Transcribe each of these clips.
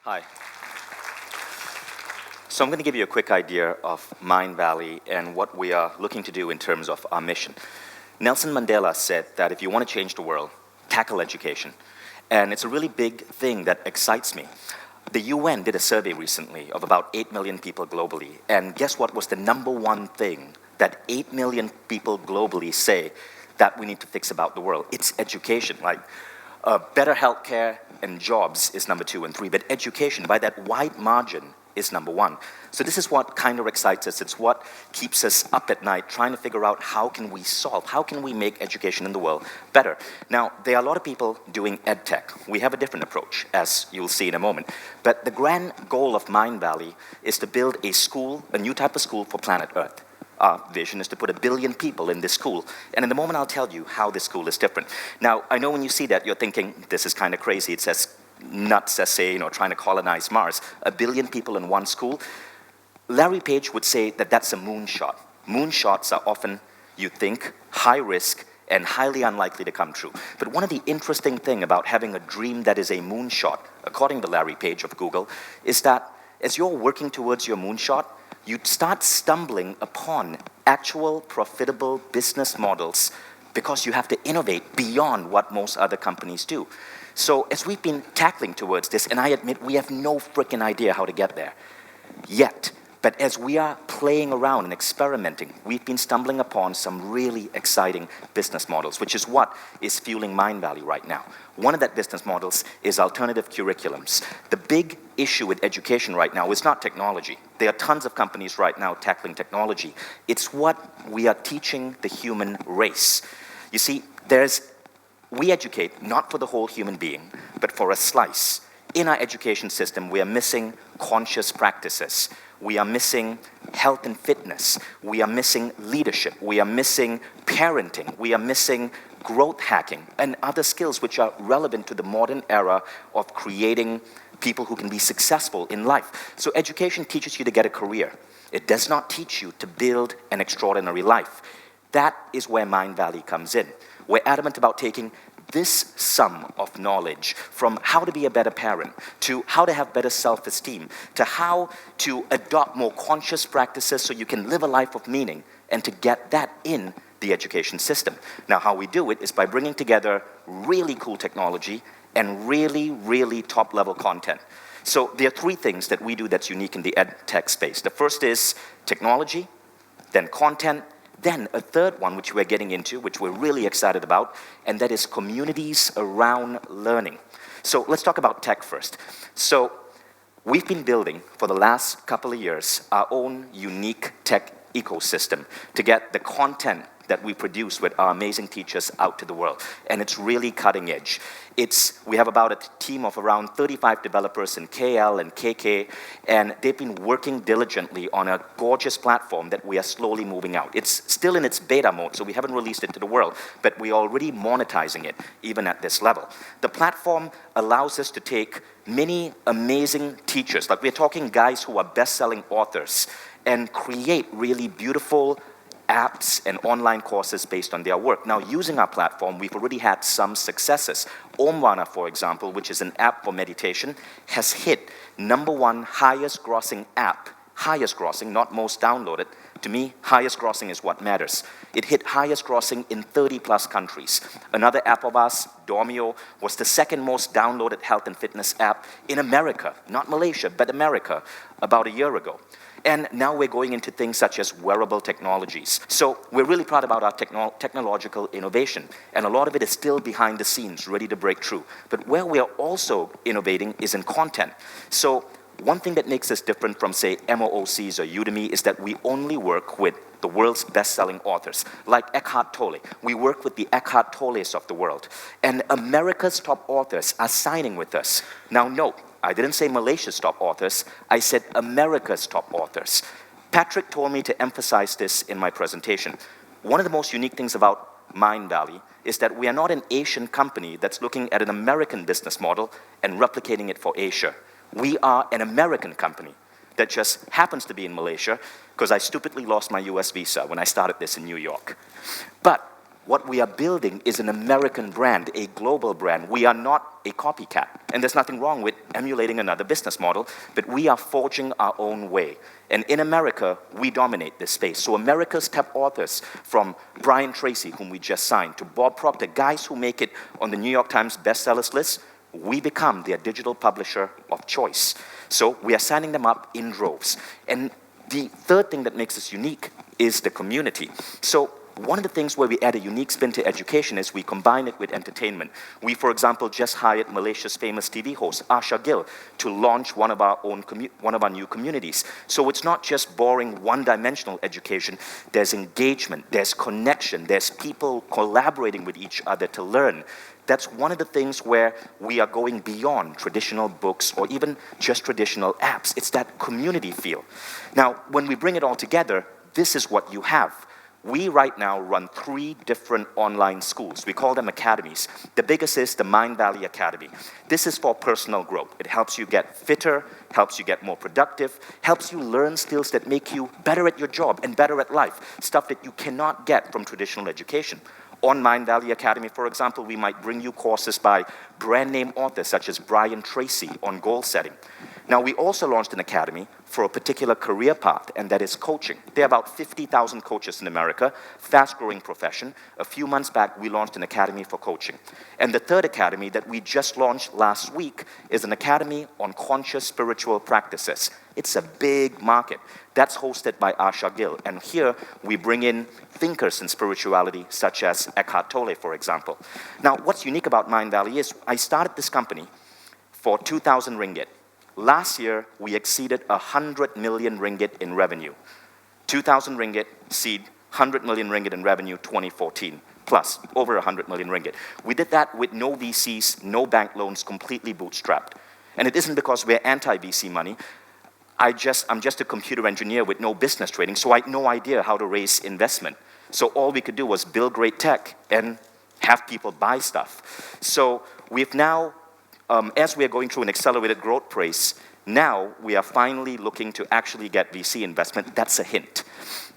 Hi. So I'm going to give you a quick idea of Mindvalley and what we are looking to do in terms of our mission. Nelson Mandela said that if you want to change the world, tackle education. And it's a really big thing that excites me. The UN did a survey recently of about 8 million people globally. And guess what was the number one thing that 8 million people globally say that we need to fix about the world? It's education. Like better healthcare and jobs is number 2 and 3. But education, by that wide margin, is number 1. So this is what kind of excites us. It's what keeps us up at night trying to figure out how can we make education in the world better. Now, there are a lot of people doing ed tech. We have a different approach, as you'll see in a moment. But the grand goal of Mindvalley is to build a school, a new type of school for planet Earth. Our vision is to put 1 billion people in this school. And in the moment, I'll tell you how this school is different. Now, I know when you see that, you're thinking, this is kind of crazy. It says nuts as say, trying to colonize Mars. 1 billion people in one school. Larry Page would say that that's a moonshot. Moonshots are often, you think, high risk and highly unlikely to come true. But one of the interesting things about having a dream that is a moonshot, according to Larry Page of Google, is that as you're working towards your moonshot, you start stumbling upon actual profitable business models because you have to innovate beyond what most other companies do. So as we've been tackling towards this, and I admit we have no freaking idea how to get there yet, but as we are playing around and experimenting, we've been stumbling upon some really exciting business models, which is what is fueling Mindvalley right now. One of that business models is alternative curriculums. The big issue with education right now is not technology. There are tons of companies right now tackling technology. It's what we are teaching the human race. You see, we educate not for the whole human being, but for a slice. In our education system, we are missing conscious practices. We are missing health and fitness. We are missing leadership. We are missing parenting. We are missing growth hacking and other skills which are relevant to the modern era of creating people who can be successful in life. So education teaches you to get a career. It does not teach you to build an extraordinary life. That is where Mindvalley comes in. We're adamant about taking this sum of knowledge from how to be a better parent, to how to have better self-esteem, to how to adopt more conscious practices so you can live a life of meaning, and to get that in the education system. Now, how we do it is by bringing together really cool technology and really, really top-level content. So there are 3 things that we do that's unique in the ed tech space. The first is technology, then content, then a third one, which we're getting into, which we're really excited about, and that is communities around learning. So let's talk about tech first. So we've been building, for the last couple of years, our own unique tech ecosystem to get the content that we produce with our amazing teachers out to the world. And it's really cutting edge. We have about a team of around 35 developers in KL and KK, and they've been working diligently on a gorgeous platform that we are slowly moving out. It's still in its beta mode, so we haven't released it to the world, but we're already monetizing it, even at this level. The platform allows us to take many amazing teachers, like we're talking guys who are best-selling authors, and create really beautiful apps and online courses based on their work. Now, using our platform, we've already had some successes. Omvana, for example, which is an app for meditation, has hit #1 highest grossing app. Highest grossing, not most downloaded. To me, highest grossing is what matters. It hit highest grossing in 30+ countries. Another app of ours, Dormio, was the 2nd most downloaded health and fitness app in America, not Malaysia, but America, about a year ago. And now we're going into things such as wearable technologies. So we're really proud about our technological innovation. And a lot of it is still behind the scenes, ready to break through. But where we are also innovating is in content. So one thing that makes us different from, say, MOOCs or Udemy is that we only work with the world's best-selling authors, like Eckhart Tolle. We work with the Eckhart Tolles of the world. And America's top authors are signing with us. Now note, I didn't say Malaysia's top authors, I said America's top authors. Patrick told me to emphasize this in my presentation. One of the most unique things about Mindvalley is that we are not an Asian company that's looking at an American business model and replicating it for Asia. We are an American company that just happens to be in Malaysia because I stupidly lost my US visa when I started this in New York. But what we are building is an American brand, a global brand. We are not a copycat. And there's nothing wrong with emulating another business model, but we are forging our own way. And in America, we dominate this space. So America's top authors, from Brian Tracy, whom we just signed, to Bob Proctor, guys who make it on the New York Times bestsellers list, we become their digital publisher of choice. So we are signing them up in droves. And the third thing that makes us unique is the community. So one of the things where we add a unique spin to education is we combine it with entertainment. We, for example, just hired Malaysia's famous TV host, Asha Gill, to launch one of our new communities. So it's not just boring, one-dimensional education. There's engagement, there's connection, there's people collaborating with each other to learn. That's one of the things where we are going beyond traditional books or even just traditional apps. It's that community feel. Now, when we bring it all together, this is what you have. We right now run 3 different online schools. We call them academies. The biggest is the Mindvalley Academy. This is for personal growth. It helps you get fitter, helps you get more productive, helps you learn skills that make you better at your job and better at life, stuff that you cannot get from traditional education. On Mindvalley Academy, for example, we might bring you courses by brand name authors such as Brian Tracy on goal setting. Now, we also launched an academy for a particular career path, and that is coaching. There are about 50,000 coaches in America, fast-growing profession. A few months back, we launched an academy for coaching. And the third academy that we just launched last week is an academy on conscious spiritual practices. It's a big market. That's hosted by Asha Gill. And here, we bring in thinkers in spirituality, such as Eckhart Tolle, for example. Now, what's unique about Mindvalley is I started this company for 2,000 ringgit. Last year, we exceeded 100 million ringgit in revenue. 2,000 ringgit, seed, 100 million ringgit in revenue, 2014, plus over 100 million ringgit. We did that with no VCs, no bank loans, completely bootstrapped. And it isn't because we're anti-VC money. I'm just a computer engineer with no business training, so I had no idea how to raise investment. So all we could do was build great tech and have people buy stuff. So we've now, as we are going through an accelerated growth phase, now we are finally looking to actually get VC investment. That's a hint,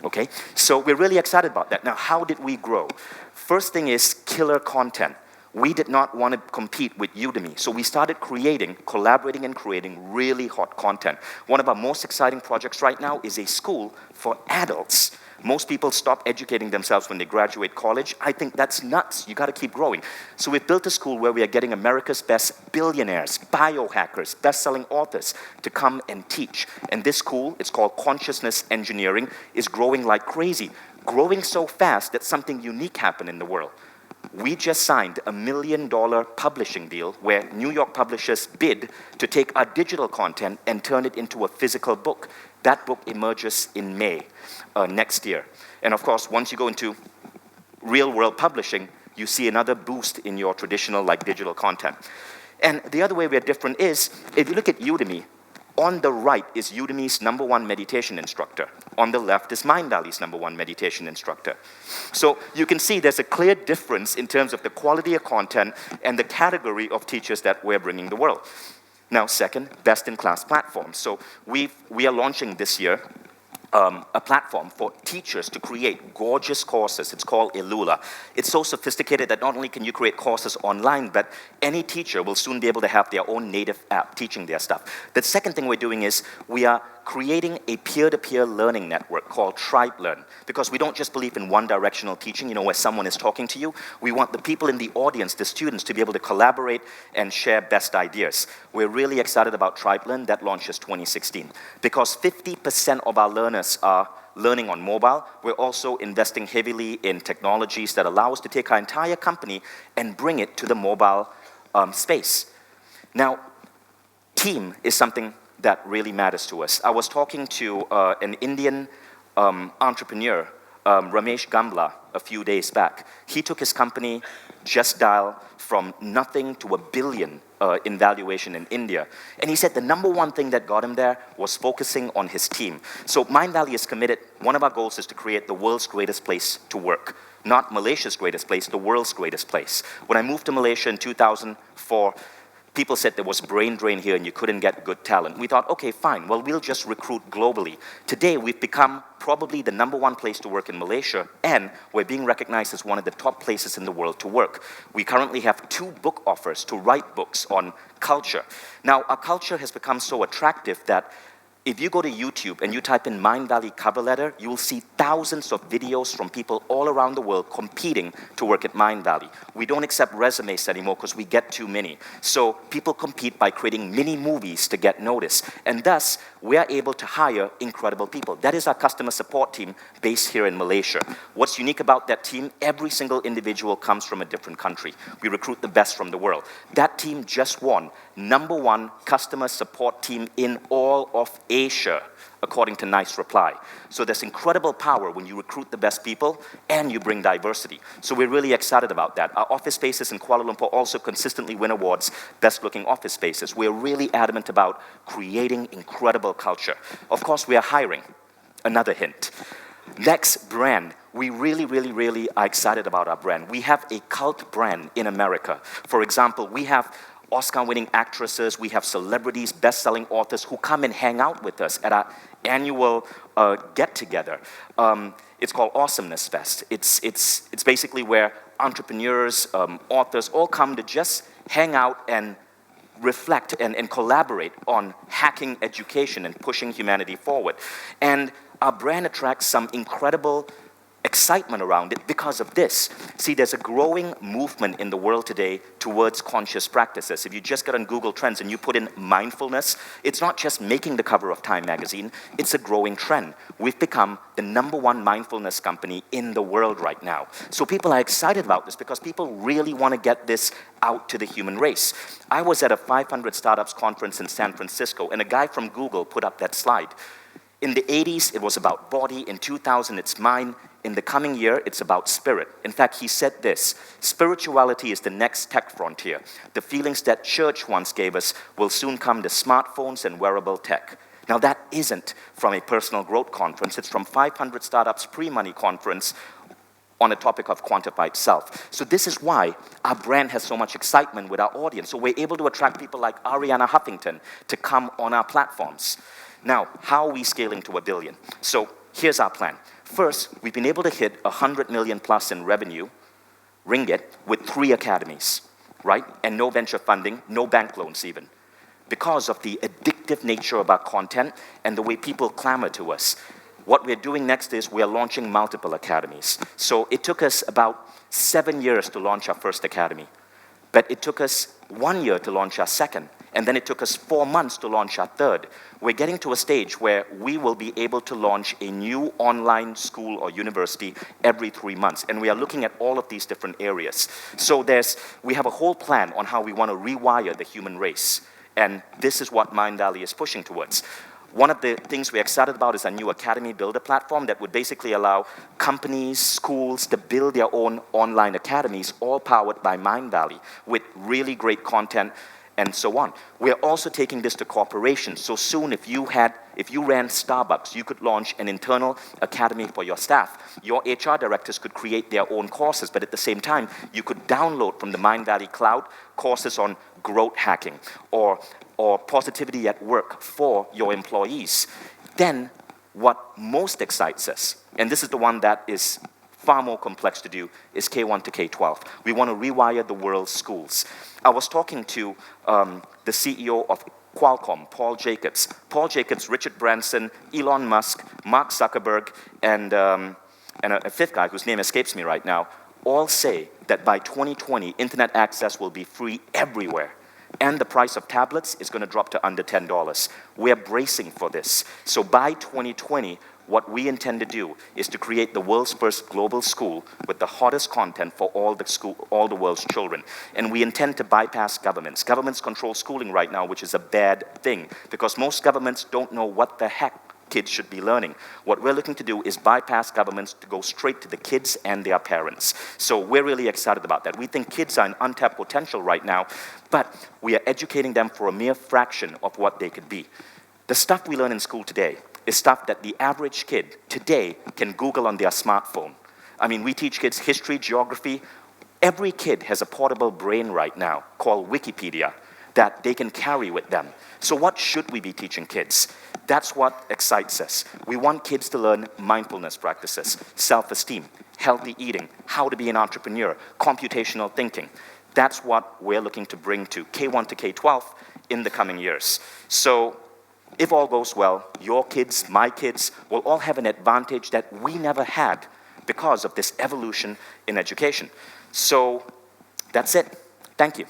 okay? So we're really excited about that. Now, how did we grow? First thing is killer content. We did not want to compete with Udemy, so we started collaborating and creating really hot content. One of our most exciting projects right now is a school for adults. Most people stop educating themselves when they graduate college. I think that's nuts. You got to keep growing. So we've built a school where we are getting America's best billionaires, biohackers, best-selling authors to come and teach. And this school, it's called Consciousness Engineering, is growing like crazy. Growing so fast that something unique happened in the world. We just signed a $1 million publishing deal where New York publishers bid to take our digital content and turn it into a physical book. That book emerges in May next year. And of course, once you go into real-world publishing, you see another boost in your traditional digital content. And the other way we're different is, if you look at Udemy, on the right is Udemy's #1 meditation instructor. On the left is Mindvalley's #1 meditation instructor. So you can see there's a clear difference in terms of the quality of content and the category of teachers that we're bringing the world. Now, second, best-in-class platforms. So we are launching this year a platform for teachers to create gorgeous courses. It's called Elula. It's so sophisticated that not only can you create courses online, but any teacher will soon be able to have their own native app teaching their stuff. The second thing we're doing is we are creating a peer-to-peer learning network called TribeLearn, because we don't just believe in one-directional teaching, where someone is talking to you. We want the people in the audience, the students, to be able to collaborate and share best ideas. We're really excited about TribeLearn. That launches 2016. Because 50% of our learners are learning on mobile, we're also investing heavily in technologies that allow us to take our entire company and bring it to the mobile space. Now, team is something that really matters to us. I was talking to an Indian entrepreneur, Ramesh Gambla, a few days back. He took his company, Just Dial, from nothing to $1 billion in valuation in India. And he said the #1 thing that got him there was focusing on his team. So Mindvalley is committed. One of our goals is to create the world's greatest place to work. Not Malaysia's greatest place, the world's greatest place. When I moved to Malaysia in 2004, people said there was brain drain here and you couldn't get good talent. We thought, okay, fine, well, we'll just recruit globally. Today, we've become probably the #1 place to work in Malaysia, and we're being recognized as one of the top places in the world to work. We currently have 2 book offers to write books on culture. Now, our culture has become so attractive that if you go to YouTube and you type in Mindvalley cover letter, you will see thousands of videos from people all around the world competing to work at Mindvalley. We don't accept resumes anymore because we get too many. So people compete by creating mini movies to get noticed. And thus, we are able to hire incredible people. That is our customer support team based here in Malaysia. What's unique about that team? Every single individual comes from a different country. We recruit the best from the world. That team just won #1 customer support team in all of Asia, according to Nice Reply. So there's incredible power when you recruit the best people and you bring diversity. So we're really excited about that. Our office spaces in Kuala Lumpur also consistently win awards, best looking office spaces. We're really adamant about creating incredible culture. Of course, we are hiring. Another hint. Next, brand. We really are excited about our brand. We have a cult brand in America. For example, we have Oscar-winning actresses, we have celebrities, best-selling authors who come and hang out with us at our annual get-together. It's called Awesomeness Fest. It's basically where entrepreneurs, authors all come to just hang out and reflect and collaborate on hacking education and pushing humanity forward. And our brand attracts some incredible excitement around it because of this. See, there's a growing movement in the world today towards conscious practices. If you just get on Google Trends and you put in mindfulness, it's not just making the cover of Time magazine, it's a growing trend. We've become the #1 mindfulness company in the world right now. So people are excited about this because people really want to get this out to the human race. I was at a 500 startups conference in San Francisco, and a guy from Google put up that slide. In the 80s, it was about body. In 2000, it's mind. In the coming year, it's about spirit. In fact, he said this: spirituality is the next tech frontier. The feelings that church once gave us will soon come to smartphones and wearable tech. Now, that isn't from a personal growth conference. It's from 500 Startups Pre-Money Conference on a topic of quantified self. So this is why our brand has so much excitement with our audience. So we're able to attract people like Ariana Huffington to come on our platforms. Now, how are we scaling to $1 billion? So here's our plan. First, we've been able to hit 100 million plus in revenue, ringgit, with 3 academies, right? And no venture funding, no bank loans even, because of the addictive nature of our content and the way people clamor to us. What we're doing next is we're launching multiple academies. So it took us about 7 years to launch our first academy, but it took us 1 year to launch our second, and then it took us 4 months to launch our third. We're getting to a stage where we will be able to launch a new online school or university every 3 months, and we are looking at all of these different areas. So we have a whole plan on how we want to rewire the human race, and this is what Mindvalley is pushing towards. One of the things we're excited about is our new Academy Builder platform that would basically allow companies, schools to build their own online academies, all powered by Mindvalley, with really great content and so on. We're also taking this to corporations. So soon, if you ran Starbucks, you could launch an internal academy for your staff. Your HR directors could create their own courses, but at the same time, you could download from the Mindvalley cloud courses on growth hacking or positivity at work for your employees. Then, what most excites us, and this is the one that is far more complex to do, is K1 to K-12. We want to rewire the world's schools. I was talking to the CEO of Qualcomm, Paul Jacobs. Paul Jacobs, Richard Branson, Elon Musk, Mark Zuckerberg, and a fifth guy whose name escapes me right now, all say that by 2020, internet access will be free everywhere. And the price of tablets is going to drop to under $10. We're bracing for this. So by 2020, what we intend to do is to create the world's first global school with the hottest content for all the world's children. And we intend to bypass governments. Governments control schooling right now, which is a bad thing, because most governments don't know what the heck kids should be learning. What we're looking to do is bypass governments to go straight to the kids and their parents. So we're really excited about that. We think kids are an untapped potential right now, but we are educating them for a mere fraction of what they could be. The stuff we learn in school today is stuff that the average kid today can Google on their smartphone. I mean, we teach kids history, geography. Every kid has a portable brain right now called Wikipedia. that they can carry with them. So what should we be teaching kids? That's what excites us. We want kids to learn mindfulness practices, self-esteem, healthy eating, how to be an entrepreneur, computational thinking. That's what we're looking to bring to K1 to K12 in the coming years. So if all goes well, your kids, my kids, will all have an advantage that we never had because of this evolution in education. So that's it. Thank you.